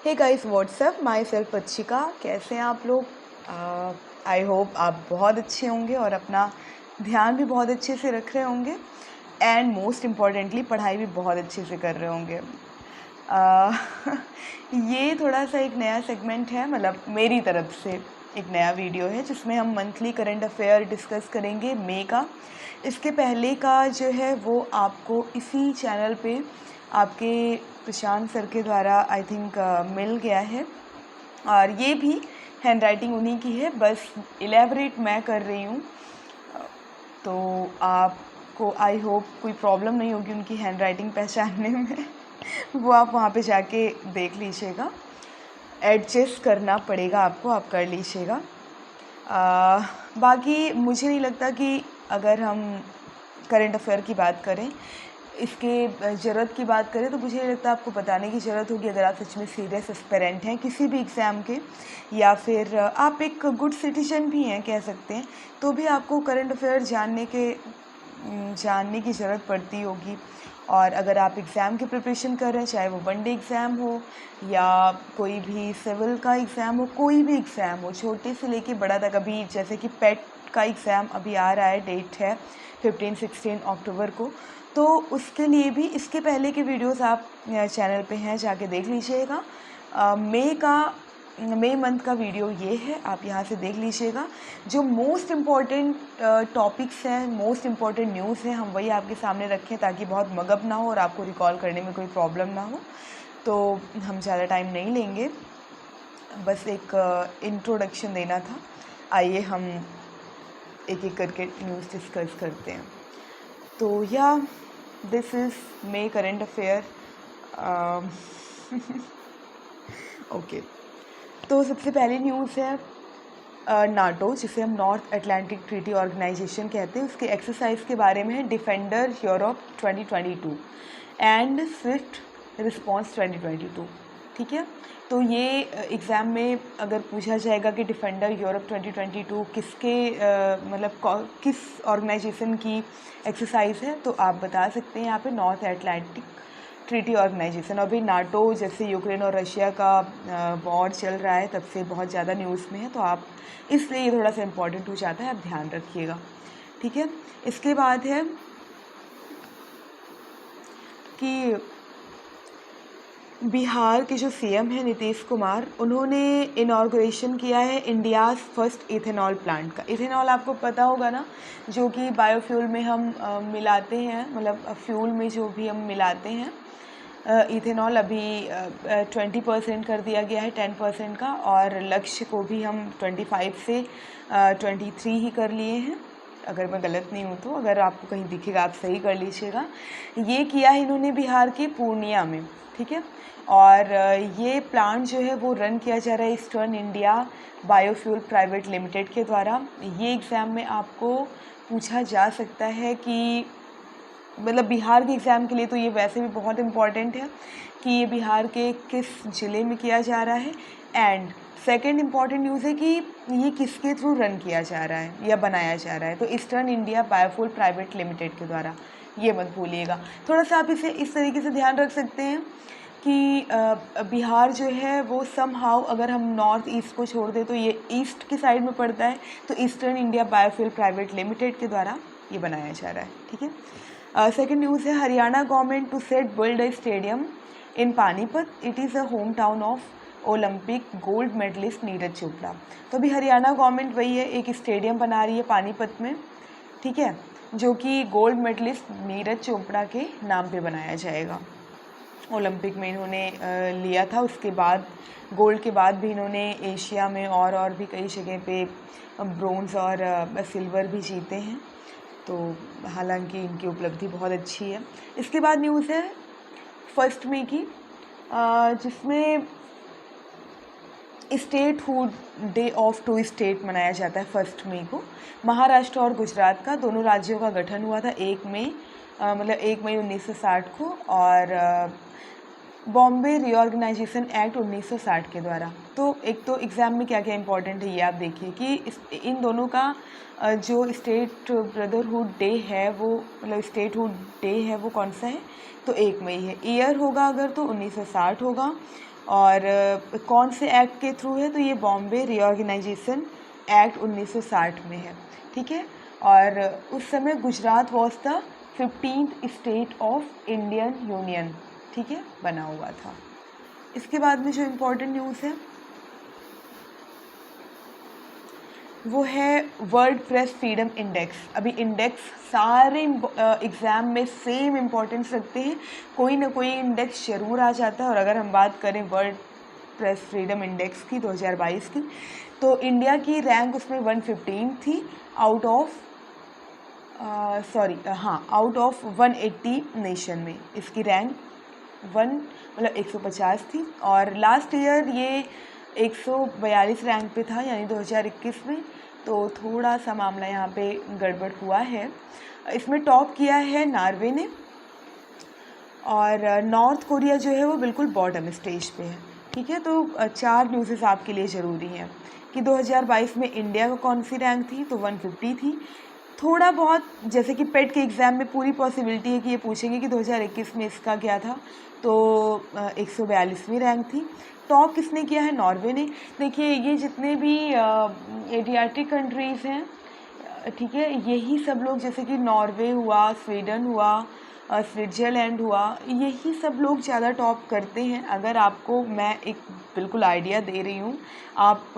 हे guys what's up myself Achchika, कैसे हैं आप लोग। आई होप आप बहुत अच्छे होंगे और अपना ध्यान भी बहुत अच्छे से रख रहे होंगे एंड मोस्ट इम्पॉर्टेंटली पढ़ाई भी बहुत अच्छे से कर रहे होंगे। ये थोड़ा सा एक नया सेगमेंट है, मतलब मेरी तरफ से एक नया वीडियो है जिसमें हम मंथली करंट अफेयर डिस्कस करेंगे मई का। इसके पहले का जो है वो आपको इसी चैनल पे आपके प्रशांत सर के द्वारा आई थिंक मिल गया है, और ये भी हैंड राइटिंग उन्हीं की है, बस इलेबरेट मैं कर रही हूँ। तो आपको आई होप कोई प्रॉब्लम नहीं होगी उनकी हैंड राइटिंग पहचानने में। वो आप वहाँ पे जाके देख लीजिएगा, एडजस्ट करना पड़ेगा आपको, आप कर लीजिएगा। बाकी मुझे नहीं लगता कि अगर हम करंट अफेयर की बात करें, इसके ज़रूरत की बात करें, तो मुझे नहीं लगता आपको बताने की ज़रूरत होगी। अगर आप सच में सीरियस एस्पिरेंट हैं किसी भी एग्ज़ाम के, या फिर आप एक गुड सिटीजन भी हैं कह सकते हैं, तो भी आपको करंट अफेयर जानने की ज़रूरत पड़ती होगी। और अगर आप एग्ज़ाम की प्रिपरेशन कर रहे हैं, चाहे वो वनडे एग्ज़ाम हो या कोई भी सिविल का एग्ज़ाम हो, कोई भी एग्ज़ाम हो, छोटे से लेके बड़ा तक, अभी जैसे कि पेट का एग्ज़ाम अभी आ रहा है, डेट है 15-16 अक्टूबर को, तो उसके लिए भी इसके पहले के वीडियोस आप चैनल पे हैं, जाके देख लीजिएगा। मई मंथ का वीडियो ये है, आप यहाँ से देख लीजिएगा। जो मोस्ट इम्पॉर्टेंट टॉपिक्स हैं, मोस्ट इम्पॉर्टेंट न्यूज़ हैं, हम वही आपके सामने रखें ताकि बहुत मगअप ना हो और आपको रिकॉल करने में कोई प्रॉब्लम ना हो। तो हम ज़्यादा टाइम नहीं लेंगे, बस एक इंट्रोडक्शन देना था। आइए हम एक एक करके न्यूज़ डिस्कस करते हैं। तो या this is may current affair. Okay, तो सबसे पहली न्यूज़ है नाटो, जिसे हम नॉर्थ अटलांटिक ट्रीटी ऑर्गेनाइजेशन कहते हैं, उसके एक्सरसाइज के बारे में है। Defender Europe 2022 and Swift response 2022। ठीक है, तो ये एग्ज़ाम में अगर पूछा जाएगा कि डिफेंडर यूरोप 2022 किसके मतलब किस ऑर्गेनाइजेशन की एक्सरसाइज है, तो आप बता सकते हैं यहाँ पे नॉर्थ अटलांटिक ट्रीटी ऑर्गेनाइजेशन। अभी नाटो, जैसे यूक्रेन और रशिया का वॉर चल रहा है, तब से बहुत ज़्यादा न्यूज़ में है, तो आप इसलिए ये थोड़ा सा इम्पोर्टेंट हो जाता है, आप ध्यान रखिएगा। ठीक है, इसके बाद है कि बिहार के जो सीएम हैं नीतीश कुमार, उन्होंने इनॉग्रेशन किया है इंडियाज़ फर्स्ट इथेनॉल प्लांट का। इथेनॉल आपको पता होगा ना, जो कि बायोफ्यूल में हम मिलाते हैं, मतलब फ्यूल में जो भी हम मिलाते हैं। इथेनॉल अभी 20% कर दिया गया है, 10% का, और लक्ष्य को भी हम 25 से 23 ही कर लिए हैं, अगर मैं गलत नहीं हूँ तो। अगर आपको कहीं दिखेगा आप सही कर लीजिएगा। ये किया है इन्होंने बिहार के पूर्णिया में। ठीक है, और ये प्लांट जो है वो रन किया जा रहा है eastern India biofuel private limited के द्वारा। ये एग्ज़ाम में आपको पूछा जा सकता है कि, मतलब बिहार के एग्ज़ाम के लिए तो ये वैसे भी बहुत इम्पॉर्टेंट है कि ये बिहार के किस ज़िले में किया जा रहा है। एंड सेकंड इम्पॉर्टेंट न्यूज़ है कि ये किसके थ्रू रन किया जा रहा है या बनाया जा रहा है, तो eastern India biofuel private limited के द्वारा, ये मत भूलिएगा। थोड़ा सा आप इसे इस तरीके से ध्यान रख सकते हैं कि बिहार जो है वो समहाउ, अगर हम नॉर्थ ईस्ट को छोड़ दें तो ये ईस्ट की साइड में पड़ता है, तो eastern India biofuel private limited के द्वारा ये बनाया जा रहा है। ठीक है, सेकेंड न्यूज़ है Haryana government to set build a stadium in Panipat, it is a home town of Olympic gold medallist Neeraj Chopra. तो अभी हरियाणा गवर्नमेंट वही है, एक स्टेडियम बना रही है पानीपत में, ठीक है, जो कि गोल्ड मेडलिस्ट नीरज चोपड़ा के नाम पे बनाया जाएगा। ओलंपिक में इन्होंने लिया था, उसके बाद गोल्ड के बाद भी इन्होंने एशिया में और भी कई जगह पे ब्रोंज़ और सिल्वर भी जीते हैं, तो हालांकि इनकी उपलब्धि बहुत अच्छी है। इसके बाद न्यूज़ है 1 मई की, जिसमें स्टेटहुड डे ऑफ 2 स्टेट मनाया जाता है 1 मई को। महाराष्ट्र और गुजरात का, दोनों राज्यों का गठन हुआ था 1 मई, मतलब 1 मई 1960 को, और बॉम्बे रीऑर्गेनाइजेशन एक्ट 1960 के द्वारा। तो एक तो एग्ज़ाम में क्या क्या इंपॉर्टेंट है ये आप देखिए कि इन दोनों का जो स्टेट ब्रदरहुड डे है वो, मतलब स्टेटहुड डे है वो कौन सा है, तो 1 मई है। ईयर होगा अगर तो 1960 होगा, और कौन से एक्ट के थ्रू है, तो ये बॉम्बे रीऑर्गेनाइजेशन एक्ट 1960 में है, ठीक है। और उस समय Gujarat was the 15th state of Indian union, ठीक है, बना हुआ था। इसके बाद में जो इम्पोर्टेंट न्यूज़ है वो है वर्ल्ड प्रेस फ्रीडम इंडेक्स। अभी इंडेक्स सारे एग्ज़ाम में सेम इम्पोर्टेंस रखते हैं, कोई ना कोई इंडेक्स ज़रूर आ जाता है। और अगर हम बात करें वर्ल्ड प्रेस फ्रीडम इंडेक्स की 2022 की, तो इंडिया की रैंक उसमें 115 थी out of out of 180 nation में इसकी रैंक 150 थी। और लास्ट ईयर ये 142 रैंक पे था, यानी 2021 में। तो थोड़ा सा मामला यहाँ पे गड़बड़ हुआ है। इसमें टॉप किया है नॉर्वे ने, और नॉर्थ कोरिया जो है वो बिल्कुल बॉटम स्टेज पे है, ठीक है। तो 4 न्यूज़ेस आपके लिए ज़रूरी हैं कि 2022 में इंडिया का कौन सी रैंक थी, तो 150 थी। थोड़ा बहुत जैसे कि पेट के एग्ज़ाम में पूरी पॉसिबिलिटी है कि ये पूछेंगे कि 2021 में इसका क्या था, तो 142वीं रैंक थी। टॉप किसने किया है, नॉर्वे ने। देखिए ये जितने भी एडियाटिक कंट्रीज़ हैं, ठीक है, यही सब लोग जैसे कि नॉर्वे हुआ, स्वीडन हुआ, स्विट्ज़रलैंड हुआ, यही सब लोग ज़्यादा टॉप करते हैं। अगर आपको मैं एक बिल्कुल आइडिया दे रही हूँ, आप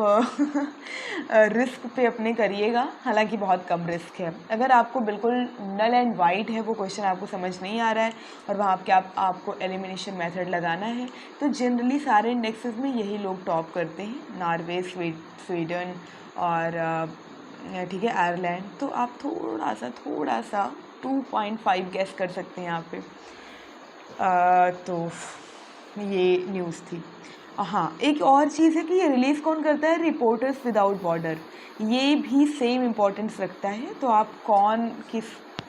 रिस्क पे अपने करिएगा, हालांकि बहुत कम रिस्क है। अगर आपको बिल्कुल नल एंड वाइट है, वो क्वेश्चन आपको समझ नहीं आ रहा है और वहाँ पे आपको एलिमिनेशन मेथड लगाना है, तो जनरली सारे इंडेक्सेस में यही लोग टॉप करते हैं, नॉर्वे, स्वीडन और ठीक है आयरलैंड। तो आप थोड़ा सा 2.5 गैस कर सकते हैं यहाँ पे। तो ये न्यूज़ थी। हाँ, एक और चीज़ है कि ये रिलीज़ कौन करता है, रिपोर्टर्स विदाउट बॉर्डर। ये भी सेम इम्पोर्टेंस रखता है। तो आप किस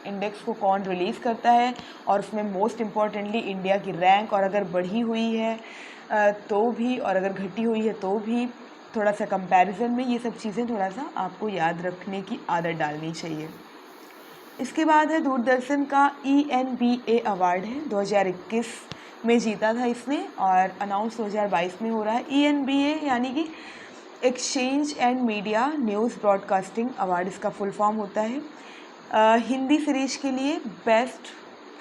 इंडेक्स को कौन रिलीज़ करता है, और उसमें मोस्ट इम्पॉर्टेंटली इंडिया की रैंक, और अगर बढ़ी हुई है तो भी, और अगर घटी हुई है तो भी, थोड़ा सा कंपैरिजन में ये सब चीज़ें थोड़ा सा आपको याद रखने की आदत डालनी चाहिए। इसके बाद है दूरदर्शन का ENBA अवार्ड है, 2021 में जीता था इसने, और अनाउंस 2022 में हो रहा है। ENBA यानी कि exchange and media news broadcasting award इसका फुल फॉर्म होता है। हिंदी सीरीज के लिए बेस्ट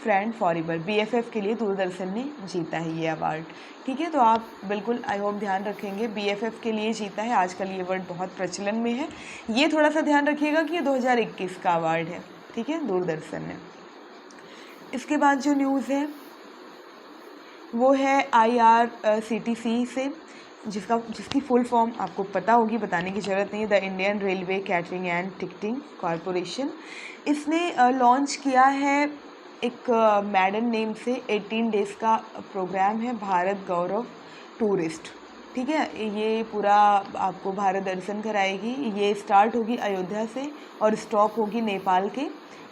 फ्रेंड फॉरएवर, BFF के लिए दूरदर्शन ने जीता है ये अवार्ड, ठीक है। तो आप बिल्कुल आई होप ध्यान रखेंगे, BFF के लिए जीता है। आजकल ये वर्ड बहुत प्रचलन में है, ये थोड़ा सा ध्यान रखिएगा कि ये 2021 का अवार्ड है, ठीक है, दूरदर्शन ने। इसके बाद जो न्यूज़ है वो है IRCTC से, जिसकी फुल फॉर्म आपको पता होगी, बताने की ज़रूरत नहीं है, the Indian railway catering and ticketing corporation. इसने लॉन्च किया है एक मैडम नेम से 18 डेज़ का प्रोग्राम है, भारत गौरव टूरिस्ट, ठीक है। ये पूरा आपको भारत दर्शन कराएगी। ये स्टार्ट होगी अयोध्या से और स्टॉप होगी नेपाल के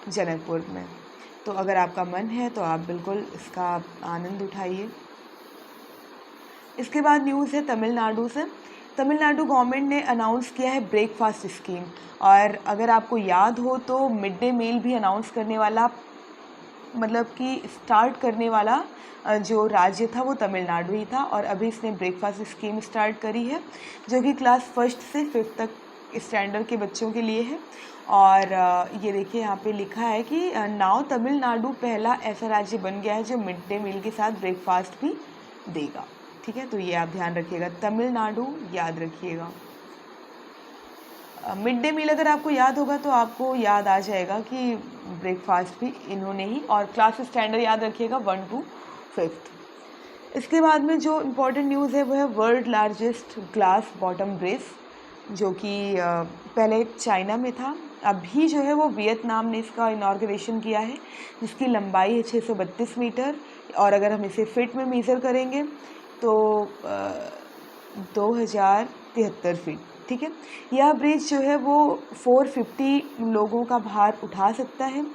जनकपुर में। तो अगर आपका मन है तो आप बिल्कुल इसका आनंद उठाइए। इसके बाद न्यूज़ है तमिलनाडु से। तमिलनाडु गवर्नमेंट ने अनाउंस किया है ब्रेकफास्ट स्कीम, और अगर आपको याद हो तो मिड डे मील भी अनाउंस करने वाला, मतलब कि स्टार्ट करने वाला जो राज्य था वो तमिलनाडु ही था। और अभी इसने ब्रेकफास्ट स्कीम स्टार्ट करी है, जो कि क्लास 1 से 5 तक स्टैंडर्ड के बच्चों के लिए है। और ये देखिए यहाँ पे लिखा है कि नाउ तमिलनाडु पहला ऐसा राज्य बन गया है जो मिड डे मील के साथ ब्रेकफास्ट भी देगा, ठीक है। तो ये आप ध्यान रखिएगा, तमिलनाडु याद रखिएगा। मिड डे मील अगर आपको याद होगा तो आपको याद आ जाएगा कि ब्रेकफास्ट भी इन्होंने ही, और क्लास स्टैंडर्ड याद रखिएगा 1 to 5। इसके बाद में जो इम्पोर्टेंट न्यूज़ है वो है world largest glass bottom bridge, जो कि पहले चाइना में था, अभी जो है वो वियतनाम ने इसका इनॉर्गेशन किया है, जिसकी लंबाई है 632 मीटर, और अगर हम इसे फिट में मेज़र करेंगे तो 2073 फीट, ठीक है। यह ब्रिज जो है वो 450 लोगों का भार उठा सकता है।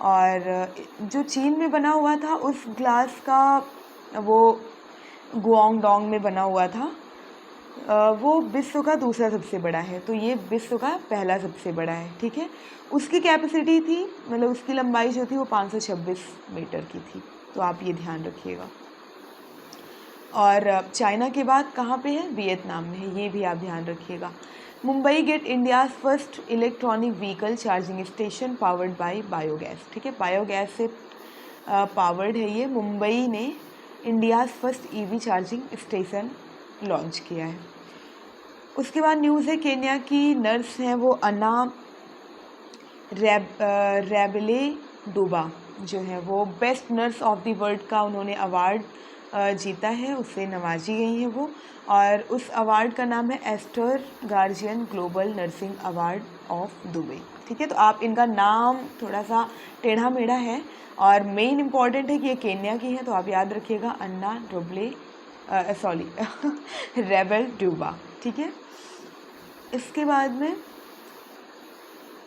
और जो चीन में बना हुआ था उस ग्लास का, वो गुआंगडोंग में बना हुआ था, वो विश्व का दूसरा सबसे बड़ा है, तो ये विश्व का पहला सबसे बड़ा है, ठीक है। उसकी कैपेसिटी थी, मतलब उसकी लंबाई जो थी वो 526 मीटर की थी, तो आप ये ध्यान रखिएगा। और चाइना के बाद कहाँ पे है, वियतनाम में है, ये भी आप ध्यान रखिएगा। Mumbai get India's first electronic vehicle charging station powered by biogas. ठीक है, बायोगैस से पावर्ड है ये। मुंबई ने India's first EV charging station launch किया है। उसके बाद न्यूज़ है केन्या की नर्स हैं वो अन्ना रेबले डूबा जो है वो best nurse of the world का उन्होंने अवार्ड जीता है, उससे नवाजी गई हैं वो। और उस अवार्ड का नाम है Aster guardian global nursing award of Dubai. ठीक है, तो आप इनका नाम थोड़ा सा टेढ़ा मेढ़ा है और मेन इम्पॉर्टेंट है कि ये केन्या की है, तो आप याद रखिएगा अन्ना रेबल डूबा। ठीक है, इसके बाद में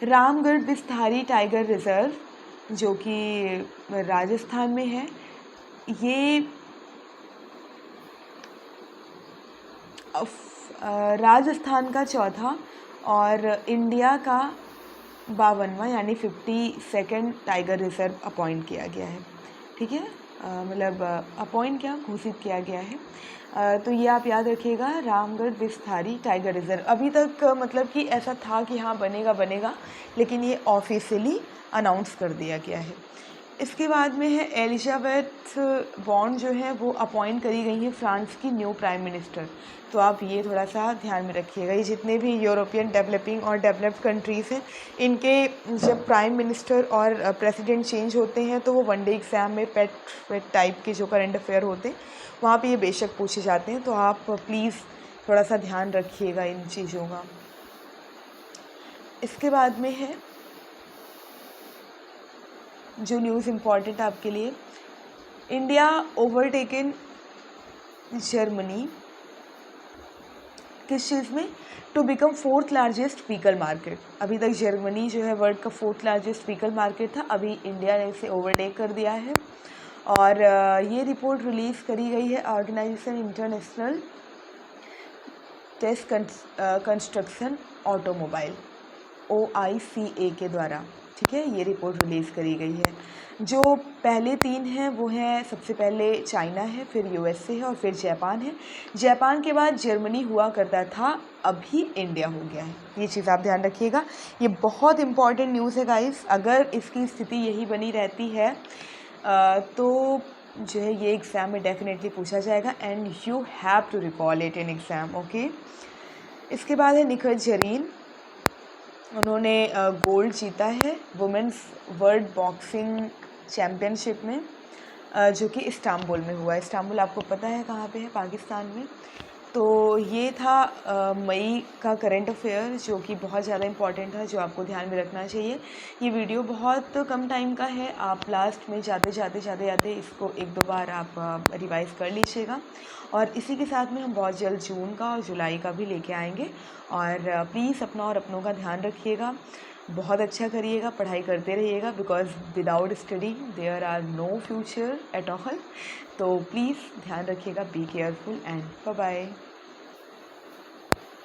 रामगढ़ बिस्थारी टाइगर रिजर्व जो कि राजस्थान में है, ये राजस्थान का चौथा और इंडिया का 52वां यानी 52nd टाइगर रिजर्व अपॉइंट किया गया है। ठीक है, मतलब अपॉइंट क्या घोषित किया गया है। तो ये आप याद रखिएगा, रामगढ़ बिस्थारी टाइगर रिजर्व। अभी तक मतलब कि ऐसा था कि हाँ बनेगा, लेकिन ये ऑफिशियली अनाउंस कर दिया गया है। इसके बाद में है एलिजाबेथ बॉर्न जो है वो अपॉइंट करी गई है फ्रांस की न्यू प्राइम मिनिस्टर। तो आप ये थोड़ा सा ध्यान में रखिएगा, ये जितने भी यूरोपियन डेवलपिंग और डेवलप्ड कंट्रीज़ हैं इनके जब प्राइम मिनिस्टर और प्रेसिडेंट चेंज होते हैं तो वो वनडे एग्ज़ाम में पेट टाइप के जो करंट अफेयर होते हैं वहाँ पे ये बेशक पूछे जाते हैं, तो आप प्लीज़ थोड़ा सा ध्यान रखिएगा इन चीज़ों का। इसके बाद में है जो न्यूज़ इम्पॉर्टेंट आपके लिए, इंडिया ओवरटेकन जर्मनी किस चीज़ में, to become 4th largest vehicle market. अभी तक जर्मनी जो है वर्ल्ड का 4th लार्जेस्ट व्हीकल मार्केट था, अभी इंडिया ने इसे ओवरटेक कर दिया है। और ये रिपोर्ट रिलीज़ करी गई है organisation international test construction automobile OICA के द्वारा। ठीक है, ये रिपोर्ट रिलीज़ करी गई है। जो पहले 3 हैं वो हैं, सबसे पहले चाइना है, फिर USA है और फिर जापान है। जापान के बाद जर्मनी हुआ करता था, अभी इंडिया हो गया है। ये चीज़ आप ध्यान रखिएगा, ये बहुत इंपॉर्टेंट न्यूज़ है गाइस। अगर इसकी स्थिति यही बनी रहती है तो जो है ये एग्ज़ाम में डेफिनेटली पूछा जाएगा and you have to recall it in exam. Okay, इसके बाद है निखत जरीन, उन्होंने गोल्ड जीता है वुमेंस वर्ल्ड बॉक्सिंग चैम्पियनशिप में जो कि इस्तांबुल में हुआ है। इस्तांबुल आपको पता है कहाँ पे है, पाकिस्तान में। तो ये था मई का करंट अफेयर जो कि बहुत ज़्यादा इम्पॉर्टेंट था, जो आपको ध्यान में रखना चाहिए। ये वीडियो बहुत कम टाइम का है, आप लास्ट में जाते जाते इसको 1-2 बार आप रिवाइज़ कर लीजिएगा। और इसी के साथ में हम बहुत जल्द जून का और जुलाई का भी लेके आएंगे। और प्लीज़ अपना और अपनों का ध्यान रखिएगा, बहुत अच्छा करिएगा, पढ़ाई करते रहिएगा, because without study there are no future at all. तो प्लीज़ ध्यान रखिएगा, be careful and bye bye.